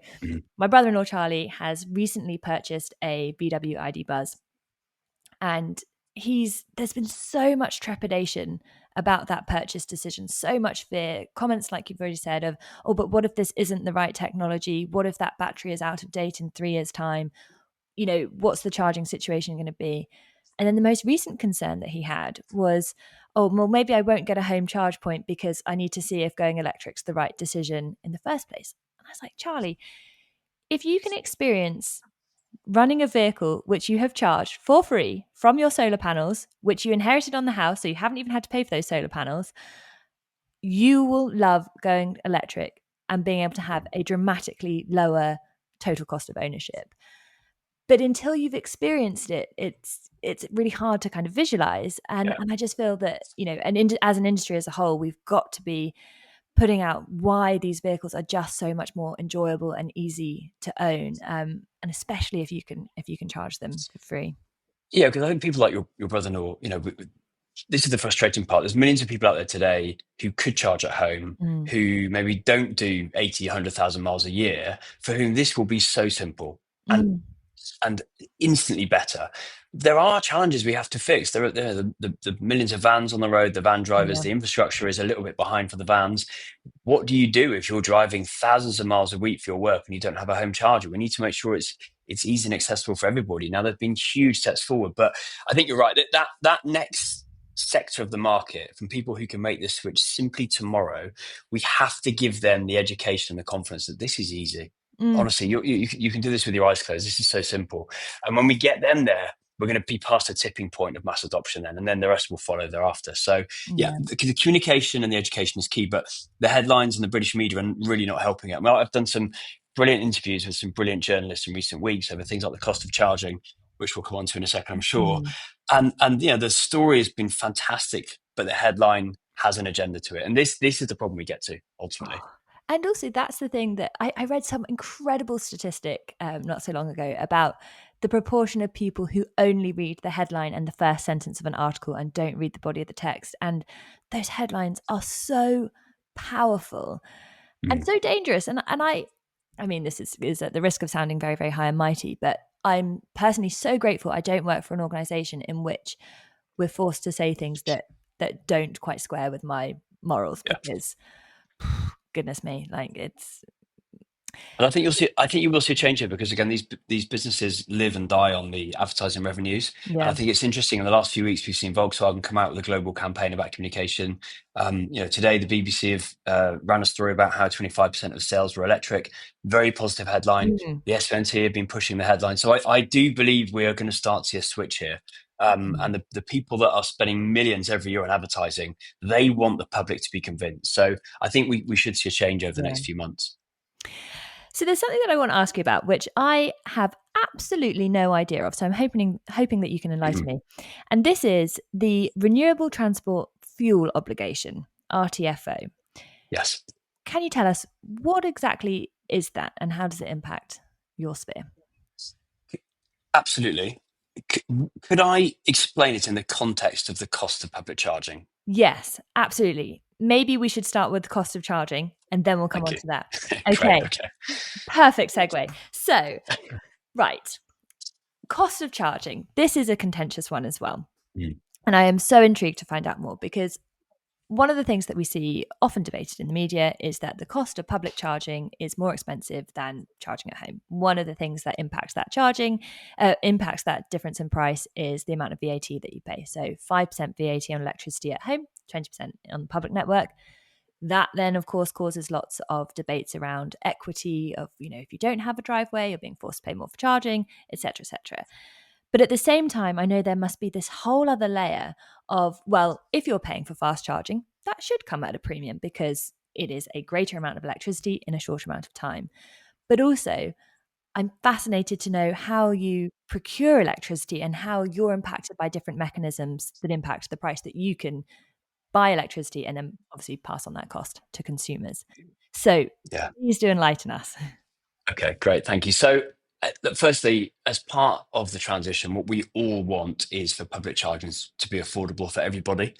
My brother-in-law, Charlie, has recently purchased a VW ID Buzz. And there's been so much trepidation about that purchase decision, so much fear, comments like you've already said of, oh, but what if this isn't the right technology? What if that battery is out of date in 3 years' time? What's the charging situation going to be? And then the most recent concern that he had was, oh, well, maybe I won't get a home charge point because I need to see if going electric's the right decision in the first place. And I was like, Charlie, if you can experience running a vehicle which you have charged for free from your solar panels, which you inherited on the house, so you haven't even had to pay for those solar panels, you will love going electric and being able to have a dramatically lower total cost of ownership. But until you've experienced it, it's really hard to kind of visualize. And I just feel that, as an industry as a whole, we've got to be putting out why these vehicles are just so much more enjoyable and easy to own, and especially if you can charge them for free. Yeah, because I think people like your brother-in-law, this is the frustrating part. There's millions of people out there today who could charge at home, who maybe don't do 80, 100,000 miles a year, for whom this will be so simple and instantly better. There are challenges we have to fix. There are the millions of vans on the road, the van drivers, the infrastructure is a little bit behind for the vans. What do you do if you're driving thousands of miles a week for your work and you don't have a home charger? We need to make sure it's easy and accessible for everybody. Now, there have been huge steps forward, but I think you're right. That next sector of the market, from people who can make this switch simply tomorrow, we have to give them the education and the confidence that this is easy. Honestly, you can do this with your eyes closed. This is so simple. And when we get them there, we're going to be past a tipping point of mass adoption then, and then the rest will follow thereafter. So the communication and the education is key, but the headlines and the British media are really not helping it. Well, I've done some brilliant interviews with some brilliant journalists in recent weeks over things like the cost of charging, which we'll come on to in a second, I'm sure. And the story has been fantastic, but the headline has an agenda to it. And this is the problem we get to ultimately. And also, that's the thing that I read some incredible statistic not so long ago about the proportion of people who only read the headline and the first sentence of an article and don't read the body of the text. And those headlines are so powerful and so dangerous. And I mean, this is at the risk of sounding very, very high and mighty, but I'm personally so grateful I don't work for an organization in which we're forced to say things that don't quite square with my morals, because goodness me, like it's. And I think you'll see. I think you will see a change here because again, these businesses live and die on the advertising revenues. And I think it's interesting. In the last few weeks, we've seen Volkswagen come out with a global campaign about communication. Today the BBC have ran a story about how 25% of sales were electric. Very positive headline. The SVNT have been pushing the headline. So I do believe we are going to start to see a switch here. And the people that are spending millions every year on advertising, they want the public to be convinced. So I think we should see a change over the next few months. So there's something that I want to ask you about, which I have absolutely no idea of. So I'm hoping that you can enlighten me. And this is the Renewable Transport Fuel Obligation, RTFO. Yes. Can you tell us what exactly is that and how does it impact your sphere? Absolutely. Could I explain it in the context of the cost of public charging? Yes, absolutely. Maybe we should start with the cost of charging and then we'll come on to that. Okay. Perfect segue. So, right. Cost of charging. This is a contentious one as well. And I am so intrigued to find out more, because one of the things that we see often debated in the media is that the cost of public charging is more expensive than charging at home. One of the things that impacts that impacts that difference in price is the amount of VAT that you pay. So 5% VAT on electricity at home, 20% on the public network. That then, of course, causes lots of debates around equity of, if you don't have a driveway, you're being forced to pay more for charging, etc., etc. But at the same time, I know there must be this whole other layer of, well, if you're paying for fast charging, that should come at a premium because it is a greater amount of electricity in a shorter amount of time. But also, I'm fascinated to know how you procure electricity and how you're impacted by different mechanisms that impact the price that you can buy electricity and then obviously pass on that cost to consumers. So please do enlighten us. Okay, great. Thank you. So firstly, as part of the transition, what we all want is for public charging to be affordable for everybody.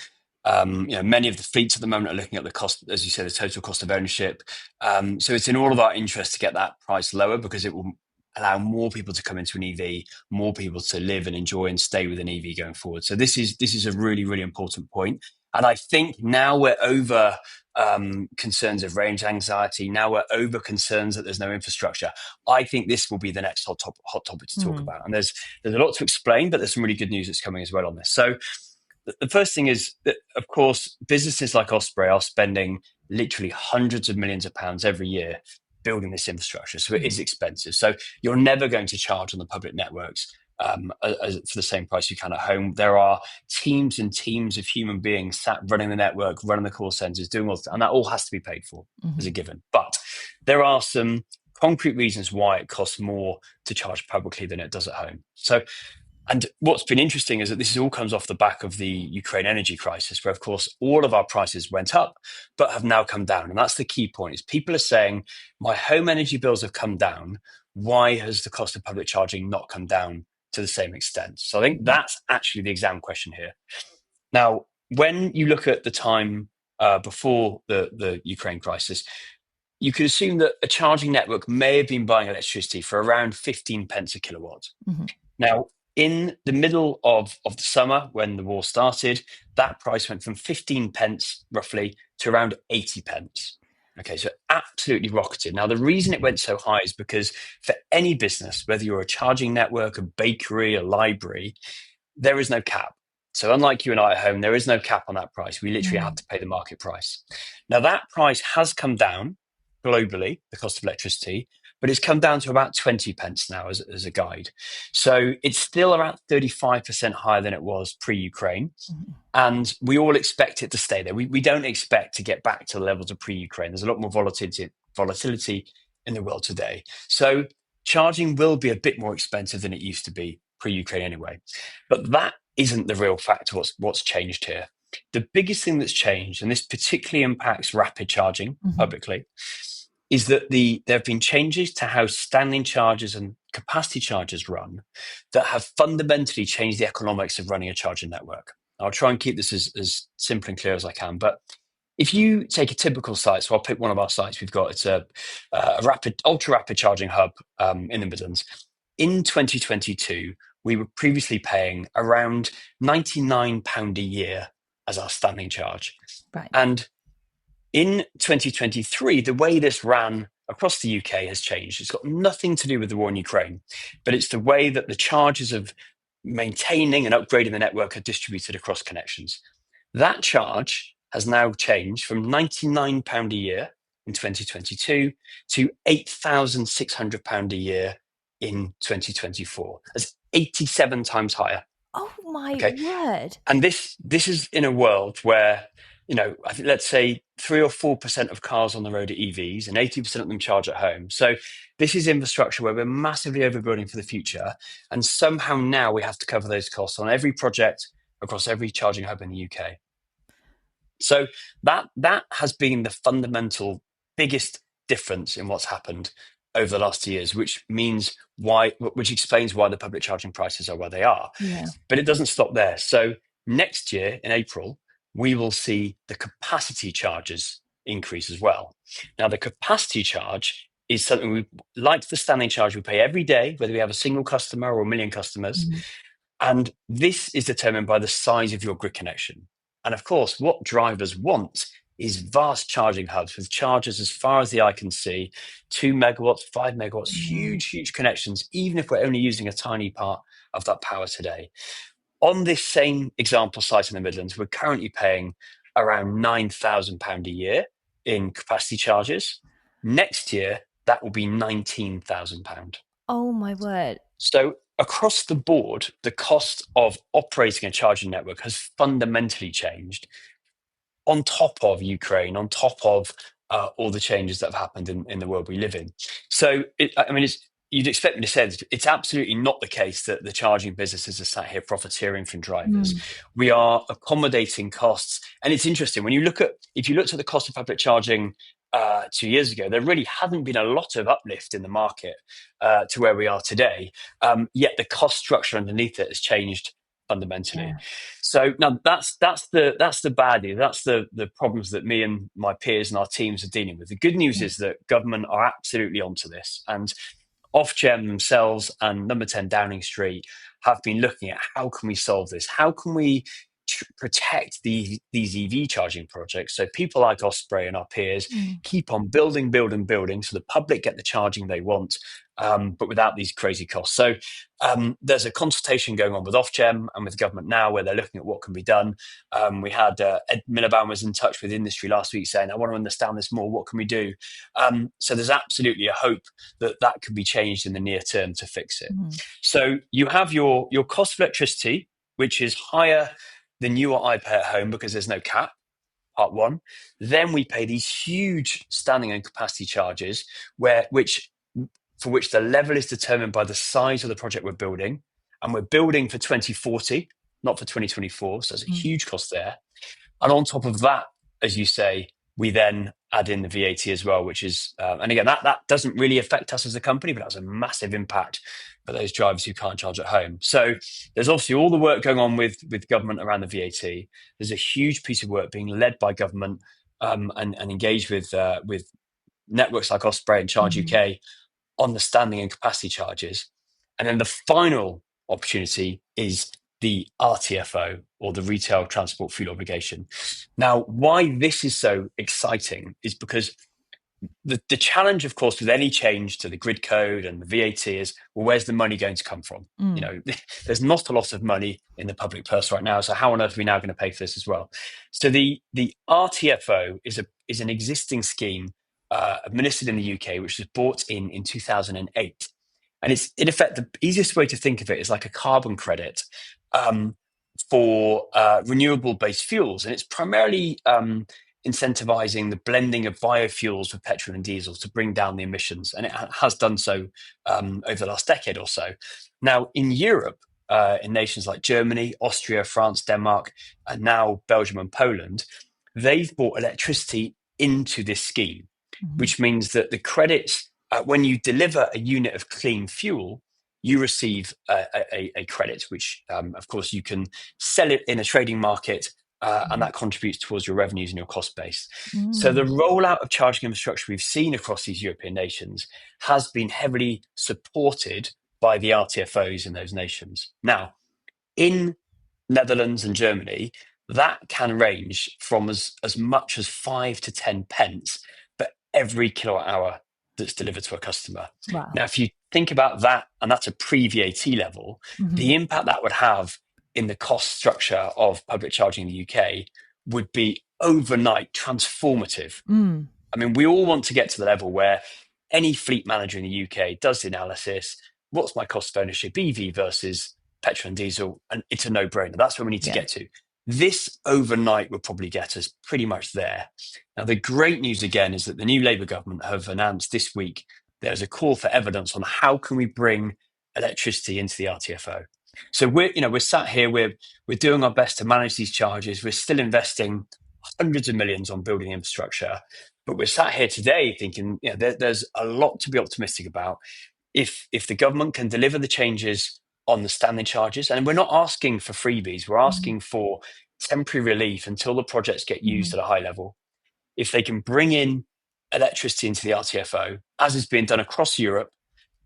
Many of the fleets at the moment are looking at the cost, as you said, the total cost of ownership. So it's in all of our interest to get that price lower because it will allow more people to come into an EV, more people to live and enjoy and stay with an EV going forward. So this is a really, really important point. And I think now we're over concerns of range anxiety. Now we're over concerns that there's no infrastructure. I think this will be the next hot topic to talk about. And there's a lot to explain, but there's some really good news that's coming as well on this. So the first thing is that, of course, businesses like Osprey are spending literally hundreds of millions of pounds every year building this infrastructure. So it is expensive. So you're never going to charge on the public networks for the same price you can at home. There are teams and teams of human beings sat running the network, running the call centers, doing all, and that all has to be paid for as a given. But there are some concrete reasons why it costs more to charge publicly than it does at home. And what's been interesting is that this all comes off the back of the Ukraine energy crisis, where, of course, all of our prices went up, but have now come down. And that's the key point, is people are saying, my home energy bills have come down. Why has the cost of public charging not come down to the same extent? So I think that's actually the exam question here. Now, when you look at the time before the Ukraine crisis, you could assume that a charging network may have been buying electricity for around 15 pence a kilowatt. Now, in the middle of the summer, when the war started, that price went from 15 pence roughly to around 80 pence. Okay, so absolutely rocketed. Now, the reason it went so high is because for any business, whether you're a charging network, a bakery, a library, there is no cap. So unlike you and I at home, there is no cap on that price. We literally have to pay the market price. Now, that price has come down globally, the cost of electricity, but it's come down to about 20 pence now as a guide. So it's still around 35% higher than it was pre-Ukraine. And we all expect it to stay there. We don't expect to get back to the levels of pre-Ukraine. There's a lot more volatility in the world today. So charging will be a bit more expensive than it used to be pre-Ukraine anyway. But that isn't the real factor what's changed here. The biggest thing that's changed, and this particularly impacts rapid charging publicly, is that there have been changes to how standing chargers and capacity chargers run that have fundamentally changed the economics of running a charging network. I'll try and keep this as simple and clear as I can. But if you take a typical site, so I'll pick one of our sites we've got, it's a ultra rapid charging hub in the Midlands. In 2022, we were previously paying around £99 a year as our standing charge. Right. And in 2023, the way this ran across the UK has changed. It's got nothing to do with the war in Ukraine, but it's the way that the charges of maintaining and upgrading the network are distributed across connections. That charge has now changed from £99 a year in 2022 to £8,600 a year in 2024. That's 87 times higher. Oh my Okay. word. And this is in a world where, I think let's say 3 or 4% of cars on the road are EVs and 80% of them charge at home. So this is infrastructure where we're massively overbuilding for the future. And somehow now we have to cover those costs on every project across every charging hub in the UK. So that has been the fundamental biggest difference in what's happened over the last 2 years, which explains why the public charging prices are where they are. Yeah. But it doesn't stop there. So next year in April, we will see the capacity charges increase as well. Now, the capacity charge is something we like the standing charge we pay every day, whether we have a single customer or a million customers. Mm-hmm. And this is determined by the size of your grid connection. And of course, what drivers want is vast charging hubs with chargers as far as the eye can see, 2 megawatts, 5 megawatts, huge connections, even if we're only using a tiny part of that power today. On this same example site in the Midlands, we're currently paying around £9,000 a year in capacity charges. Next year, that will be £19,000. Oh my word. So across the board, the cost of operating a charging network has fundamentally changed on top of Ukraine, on top of all the changes that have happened in the world we live in. So, you'd expect me to say that it's absolutely not the case that the charging businesses are sat here profiteering from drivers. We are accommodating costs. And it's interesting, if you looked at the cost of public charging 2 years ago, there really hadn't been a lot of uplift in the market to where we are today. Yet the cost structure underneath it has changed fundamentally. Yeah. So now that's the bad news. That's the problems that me and my peers and our teams are dealing with. The good news is that government are absolutely onto this, and Ofgem themselves and Number 10 Downing Street have been looking at how can we solve this? How can we protect these EV charging projects so people like Osprey and our peers keep on building so the public get the charging they want, but without these crazy costs. So there's a consultation going on with Ofgem and with government now where they're looking at what can be done. We had Ed Miliband was in touch with industry last week saying, I want to understand this more. What can we do? So there's absolutely a hope that could be changed in the near term to fix it. So you have your cost of electricity, which is higher than you or I pay at home because there's no cap, part one. Then we pay these huge standing and capacity charges for which the level is determined by the size of the project we're building. And we're building for 2040, not for 2024. So there's a huge cost there. And on top of that, as you say, we then add in the VAT as well, which is, and again, that doesn't really affect us as a company, but that has a massive impact for those drivers who can't charge at home. So there's obviously all the work going on with government around the VAT. There's a huge piece of work being led by government and engaged with networks like Osprey and Charge UK on the standing and capacity charges. And then the final opportunity is the RTFO, or the Retail Transport Fuel Obligation. Now, why this is so exciting is because the challenge, of course, with any change to the grid code and the VAT is, well, where's the money going to come from? There's not a lot of money in the public purse right now. So how on earth are we now going to pay for this as well? So the RTFO is an existing scheme administered in the UK, which was brought in 2008. And it's, in effect, the easiest way to think of it is like a carbon credit for renewable-based fuels. And it's primarily incentivizing the blending of biofuels with petrol and diesel to bring down the emissions. And it has done so over the last decade or so. Now, in Europe, in nations like Germany, Austria, France, Denmark, and now Belgium and Poland, they've brought electricity into this scheme, which means that the credits, when you deliver a unit of clean fuel, you receive a credit, which, of course, you can sell it in a trading market and that contributes towards your revenues and your cost base. So Mm. the rollout of charging infrastructure we've seen across these European nations has been heavily supported by the RTFOs in those nations. Now, in Netherlands and Germany, that can range from as much as 5 to 10 pence for every kilowatt hour that's delivered to a customer. Wow. Now, if you think about that, and that's a pre-VAT level, the impact that would have in the cost structure of public charging in the UK would be overnight transformative. Mm. I mean, we all want to get to the level where any fleet manager in the UK does the analysis. What's my cost of ownership, EV versus petrol and diesel? And it's a no-brainer. That's where we need to Yeah. get to. This overnight will probably get us pretty much there. Now, the great news again is that the new Labour government have announced this week there's a call for evidence on how can we bring electricity into the RTFO. So we're sat here, we're doing our best to manage these charges. We're still investing hundreds of millions on building infrastructure. But we're sat here today thinking, there's a lot to be optimistic about. If the government can deliver the changes on the standing charges, and we're not asking for freebies, we're asking for temporary relief until the projects get used at a high level. If they can bring in electricity into the RTFO, as is being done across Europe,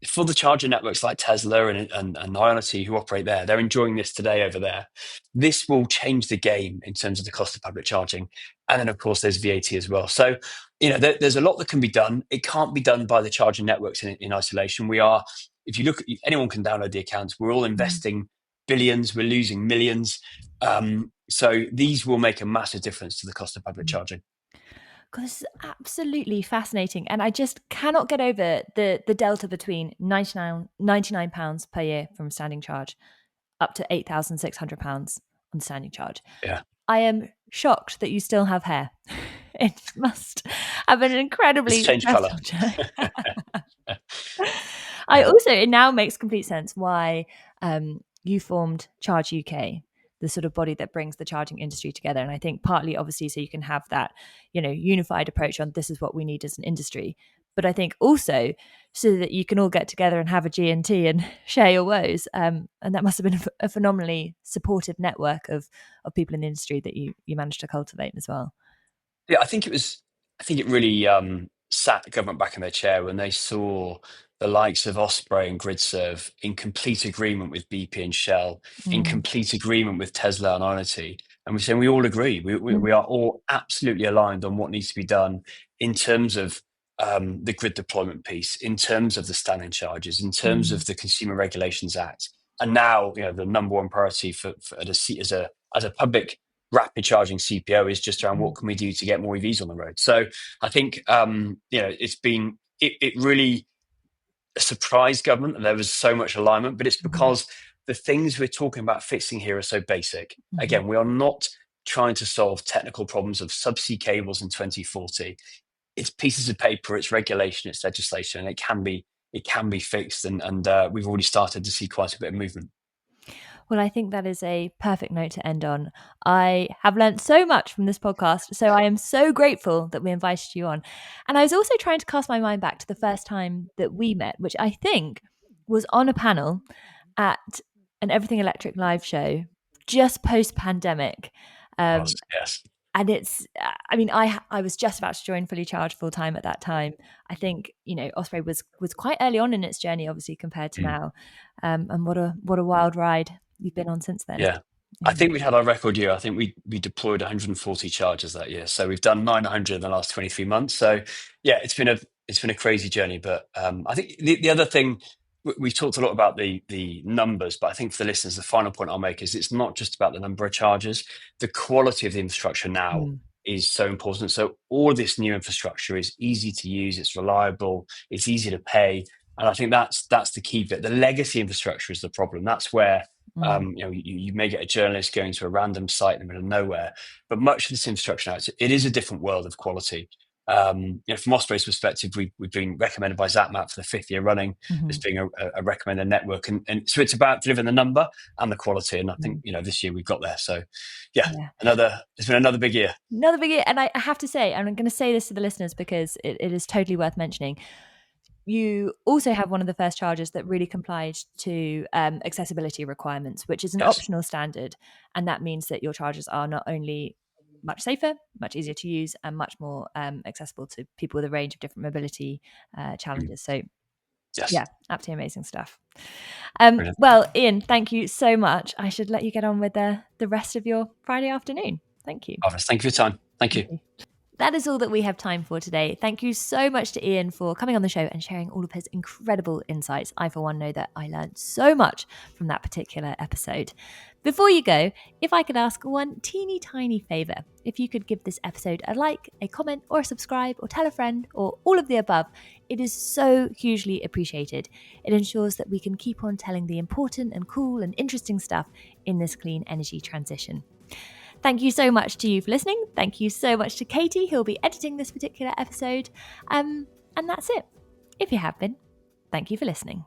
for the charger networks like Tesla and Ionity who operate there, they're enjoying this today over there. This will change the game in terms of the cost of public charging. And then, of course, there's VAT as well. So, there's a lot that can be done. It can't be done by the charging networks in isolation. If you look at, anyone can download the accounts. We're all investing billions. We're losing millions. So these will make a massive difference to the cost of public charging. God, this is absolutely fascinating. And I just cannot get over the delta between £99 per year from standing charge up to £8,600 on standing charge. Yeah. I am shocked that you still have hair. It must have an incredibly It's changed colour. It now makes complete sense why you formed Charge UK, the sort of body that brings the charging industry together. And I think partly, obviously, so you can have that, unified approach on this is what we need as an industry. But I think also so that you can all get together and have a G&T and share your woes. And that must have been a phenomenally supportive network of people in the industry that you managed to cultivate as well. Yeah, I think it really sat the government back in their chair when they saw the likes of Osprey and GridServe in complete agreement with BP and Shell, in complete agreement with Tesla and Ionity. And we're saying we all agree. We are all absolutely aligned on what needs to be done in terms of the grid deployment piece, in terms of the standing charges, in terms of the Consumer Regulations Act. And now, the number one priority for as a public rapid charging CPO is just around what can we do to get more EVs on the road. So I think it's been it really surprised government and there was so much alignment, but it's because the things we're talking about fixing here are so basic. Again, we are not trying to solve technical problems of subsea cables in 2040. It's pieces of paper, it's regulation, it's legislation, and it can be fixed, and we've already started to see quite a bit of movement. Well, I think that is a perfect note to end on. I have learned so much from this podcast, so I am so grateful that we invited you on. And I was also trying to cast my mind back to the first time that we met, which I think was on a panel at an Everything Electric live show just post-pandemic. Yes. And it's, I was just about to join Fully Charged full time at that time. I think, Osprey was quite early on in its journey, obviously, compared to now. And what a wild ride you've been on since then. Yeah. I think we had our record year. I think we deployed 140 chargers that year. So we've done 900 in the last 23 months. So yeah, it's been a crazy journey. But I think the other thing, we've talked a lot about the numbers, but I think for the listeners, the final point I'll make is it's not just about the number of chargers. The quality of the infrastructure now is so important. So all this new infrastructure is easy to use, it's reliable, it's easy to pay. And I think that's the key bit. The legacy infrastructure is the problem. That's where you may get a journalist going to a random site in the middle of nowhere, but much of this infrastructure now, it is a different world of quality. From Osprey's perspective, we've been recommended by ZapMap for the 5th year running as being a recommended network, and so it's about delivering the number and the quality. And I think this year we've got there. So it's been another big year. And I have to say, and I'm going to say this to the listeners because it is totally worth mentioning. you also have one of the first chargers that really complied to accessibility requirements, which is an Yes. optional standard. And that means that your chargers are not only much safer, much easier to use, and much more accessible to people with a range of different mobility challenges. So Yes. yeah, absolutely amazing stuff. Brilliant. Well, Ian, thank you so much. I should let you get on with the rest of your Friday afternoon. Thank you. Marvellous. Thank you for your time. Thank you. That is all that we have time for today. Thank you so much to Ian for coming on the show and sharing all of his incredible insights. I, for one, know that I learned so much from that particular episode. Before you go, if I could ask one teeny tiny favour, if you could give this episode a like, a comment, or a subscribe, or tell a friend, or all of the above, it is so hugely appreciated. It ensures that we can keep on telling the important and cool and interesting stuff in this clean energy transition. Thank you so much to you for listening. Thank you so much to Katie, who'll be editing this particular episode. And that's it. If you have been, thank you for listening.